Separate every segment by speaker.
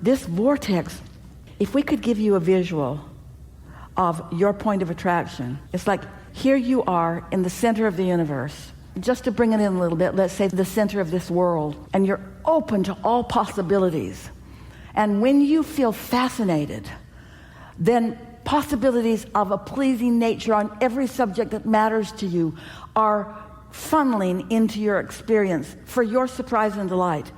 Speaker 1: This vortex, if we could give you a visual of your point of attraction, it's like here you are in the center of the universe. Just to bring it in a little bit, let's say the center of this world, and you're open to all possibilities. And when you feel fascinated, then possibilities of a pleasing nature on every subject that matters to you are funneling into your experience for your surprise and delight,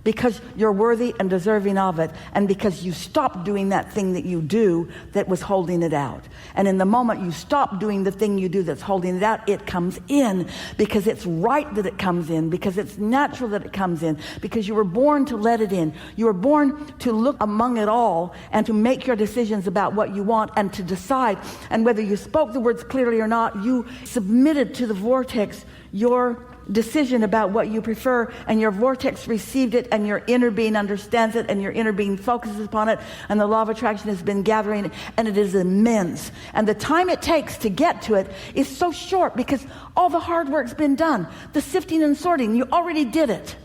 Speaker 1: because you're worthy and deserving of it, and because you stopped doing that thing that you do that was holding it out. And in the moment you stop doing the thing you do that's holding it out, it comes in, because it's right that it comes in, because it's natural that it comes in, because you were born to let it in. You were born to look among it all and to make your decisions about what you want and to decide. And whether you spoke the words clearly or not, you submitted to the vortex your decision about what you prefer, and your vortex received it, and your inner being understands it, and your inner being focuses upon it, and the law of attraction has been gathering, and it is immense. And the time it takes to get to it is so short, because all the hard work's been done. The sifting and sorting, you already did it.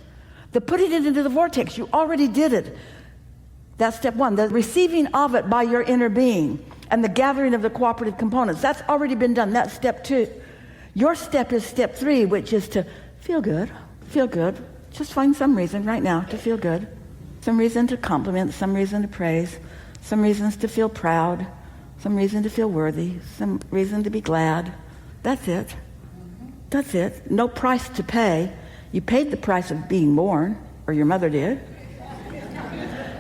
Speaker 1: The putting it into the vortex, you already did it. That's step one. The receiving of it by your inner being and the gathering of the cooperative components, that's already been done. That's step two. Your step is step three, which is to feel good. Feel good. Just find some reason right now to feel good. Some reason to compliment, some reason to praise, some reasons to feel proud, some reason to feel worthy, some reason to be glad. That's it. That's it. No price to pay. You paid the price of being born, or your mother did.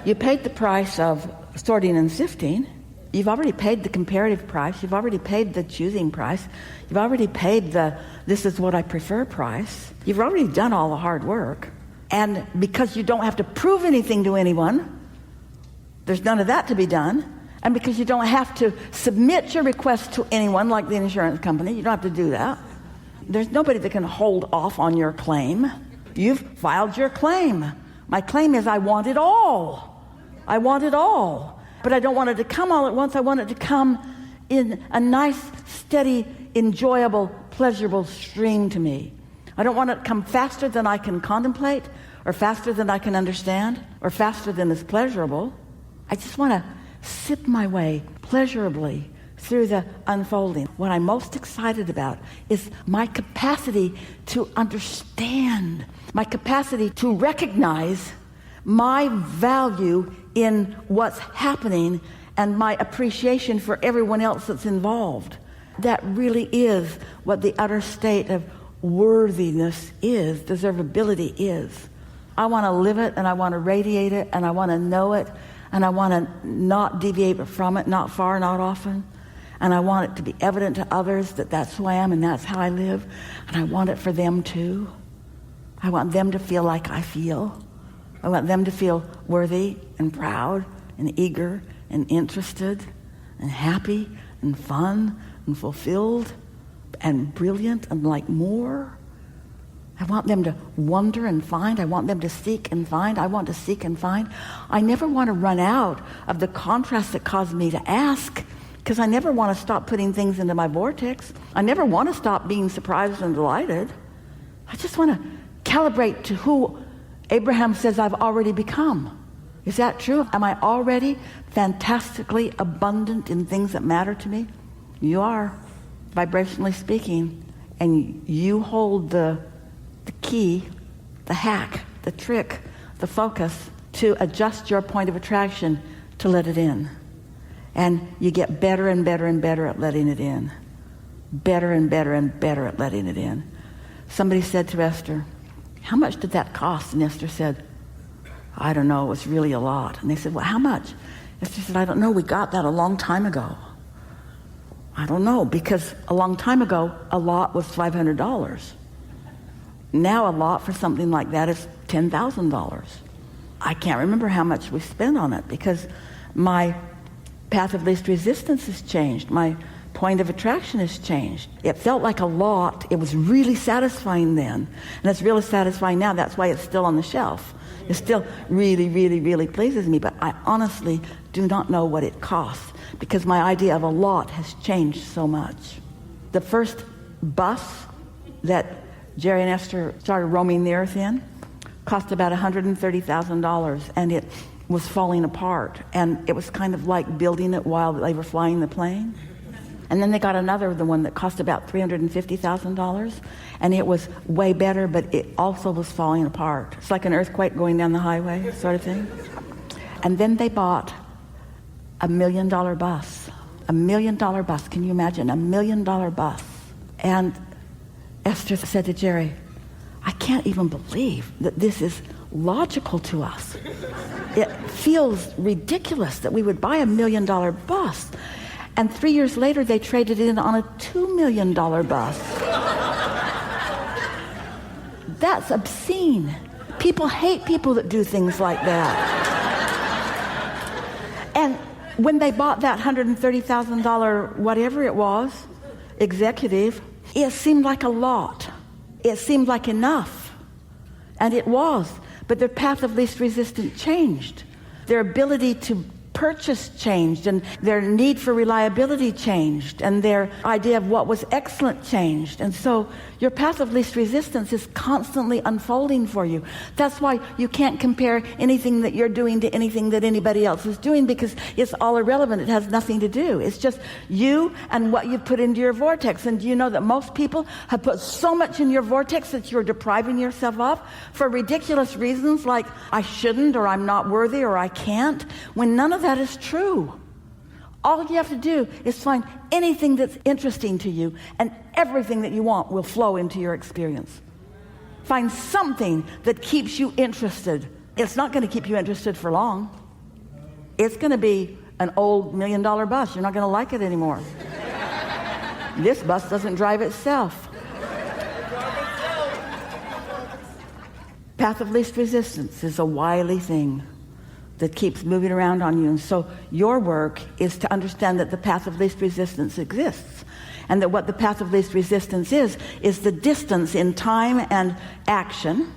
Speaker 1: You paid the price of sorting and sifting. You've already paid the comparative price. You've already paid the choosing price. You've already paid the this is what I prefer price. You've already done all the hard work. And because you don't have to prove anything to anyone, there's none of that to be done. And because you don't have to submit your request to anyone like the insurance company, you don't have to do that. There's nobody that can hold off on your claim. You've filed your claim. My claim is I want it all. I want it all. But I don't want it to come all at once. I want it to come in a nice, steady, enjoyable, pleasurable stream to me. I don't want it to come faster than I can contemplate, or faster than I can understand, or faster than is pleasurable. I just want to sip my way pleasurably through the unfolding. What I'm most excited about is my capacity to understand, my capacity to recognize my value in what's happening, and my appreciation for everyone else that's involved. That really is what the utter state of worthiness is, deservability is. I want to live it, and I want to radiate it, and I want to know it, and I want to not deviate from it, not far, not often. And I want it to be evident to others that that's who I am and that's how I live. And I want it for them too. I want them to feel like I feel. I want them to feel worthy and proud and eager and interested and happy and fun and fulfilled and brilliant and like more. I want them to wonder and find. I want them to seek and find. I want to seek and find. I never want to run out of the contrast that caused me to ask, because I never want to stop putting things into my vortex. I never want to stop being surprised and delighted. I just want to calibrate to who Abraham says I've already become. Is that true? Am I already fantastically abundant in things that matter to me? You are, vibrationally speaking. And you hold the key, the hack, the trick, the focus to adjust your point of attraction to let it in. And you get better and better and better at letting it in. Better and better and better at letting it in. Somebody said to Esther, "How much did that cost?" And Esther said, "I don't know, it was really a lot." And they said, "Well, how much?" Esther said, "I don't know, we got that a long time ago." "I don't know, because a long time ago, a lot was $500. Now a lot for something like that is $10,000. I can't remember how much we spent on it, because my path of least resistance has changed. My point of attraction has changed. It felt like a lot. It was really satisfying then. And it's really satisfying now. That's why it's still on the shelf. It still really, really, really pleases me. But I honestly do not know what it costs, because my idea of a lot has changed so much. The first bus that Jerry and Esther started roaming the earth in cost about $130,000. And it was falling apart, and it was kind of like building it while they were flying the plane. And then they got the one that cost about $350,000, and it was way better, but it also was falling apart. It's like an earthquake going down the highway sort of thing. And then they bought $1 million bus. $1 million bus. Can you imagine? $1 million bus. And Esther said to Jerry, I can't even believe that this is logical to us. It feels ridiculous that we would buy $1 million bus. And 3 years later, they traded in on a $2 million bus. That's obscene. People hate people that do things like that. And when they bought that $130,000, whatever it was, executive, it seemed like a lot. It seemed like enough. And it was. But their path of least resistance changed. Their ability to purchase changed, and their need for reliability changed, and their idea of what was excellent changed. And so your path of least resistance is constantly unfolding for you. That's why you can't compare anything that you're doing to anything that anybody else is doing, because it's all irrelevant. It has nothing to do. It's just you and what you've put into your vortex. And do you know that most people have put so much in your vortex that you're depriving yourself of for ridiculous reasons like I shouldn't, or I'm not worthy, or I can't, when none of that is true. All you have to do is find anything that's interesting to you, and everything that you want will flow into your experience. Find something that keeps you interested. It's not going to keep you interested for long. It's going to be an old $1 million bus. You're not going to like it anymore. This bus doesn't drive itself. Path of least resistance is a wily thing that keeps moving around on you. And so your work is to understand that the path of least resistance exists, and that what the path of least resistance is the distance in time and action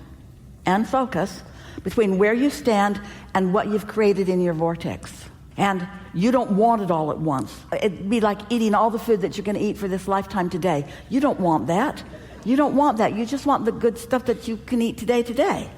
Speaker 1: and focus between where you stand and what you've created in your vortex. And you don't want it all at once. It'd be like eating all the food that you're going to eat for this lifetime today. You don't want that. You don't want that. You just want the good stuff that you can eat today.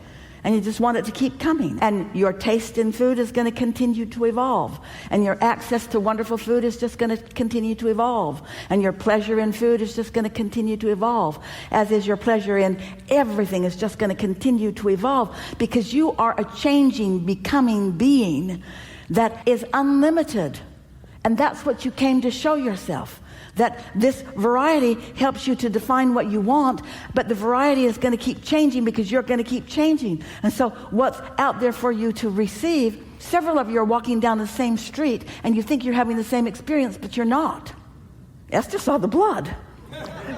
Speaker 1: And you just want it to keep coming. And your taste in food is going to continue to evolve. And your access to wonderful food is just going to continue to evolve. And your pleasure in food is just going to continue to evolve. As is your pleasure in everything is just going to continue to evolve. Because you are a changing, becoming being that is unlimited. And that's what you came to show yourself. That this variety helps you to define what you want, but the variety is going to keep changing because you're going to keep changing. And so what's out there for you to receive, several of you are walking down the same street and you think you're having the same experience, but you're not. Esther saw the blood.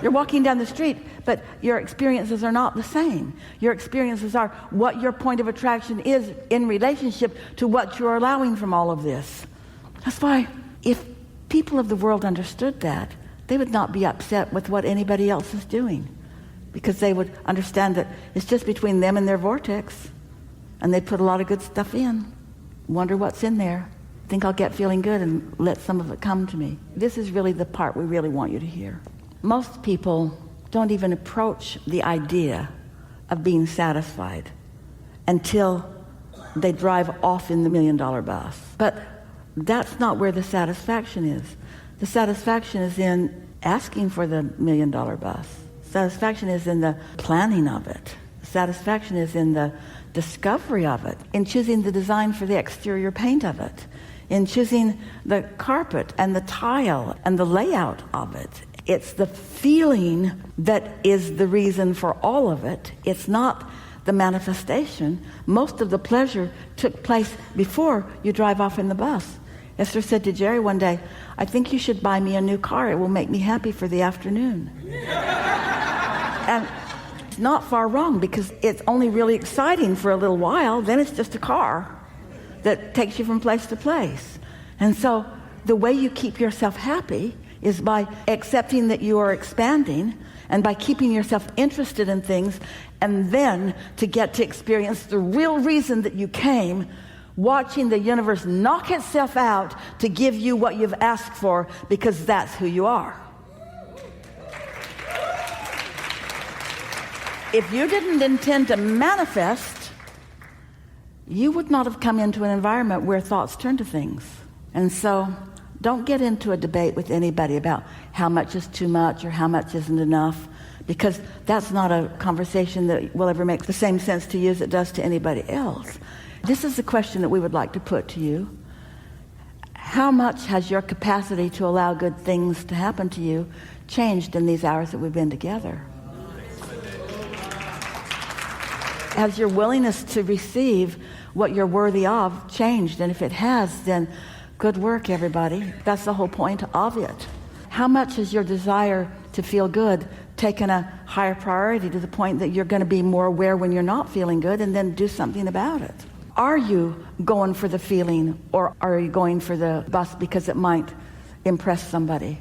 Speaker 1: You're walking down the street, but your experiences are not the same. Your experiences are what your point of attraction is in relationship to what you're allowing from all of this. That's why if people of the world understood that, they would not be upset with what anybody else is doing, because they would understand that it's just between them and their vortex, and they put a lot of good stuff in. Wonder what's in there. Think I'll get feeling good and let some of it come to me. This is really the part we really want you to hear. Most people don't even approach the idea of being satisfied until they drive off in the $1 million bus. But that's not where the satisfaction is. The satisfaction is in asking for the $1 million bus. Satisfaction is in the planning of it. Satisfaction is in the discovery of it, in choosing the design for the exterior paint of it, in choosing the carpet and the tile and the layout of it. It's the feeling that is the reason for all of it. It's not the manifestation. Most of the pleasure took place before you drive off in the bus. Esther said to Jerry one day, I think you should buy me a new car. It will make me happy for the afternoon. And it's not far wrong, because it's only really exciting for a little while. Then it's just a car that takes you from place to place. And so the way you keep yourself happy is by accepting that you are expanding, and by keeping yourself interested in things, and then to get to experience the real reason that you came, watching the universe knock itself out to give you what you've asked for, because that's who you are. If you didn't intend to manifest, you would not have come into an environment where thoughts turn to things. And so don't get into a debate with anybody about how much is too much or how much isn't enough, because that's not a conversation that will ever make the same sense to you as it does to anybody else. This is the question that we would like to put to you. How much has your capacity to allow good things to happen to you changed in these hours that we've been together? Has your willingness to receive what you're worthy of changed? And if it has, then good work, everybody. That's the whole point of it. How much has your desire to feel good taken a higher priority to the point that you're going to be more aware when you're not feeling good and then do something about it? Are you going for the feeling, or are you going for the bus because it might impress somebody?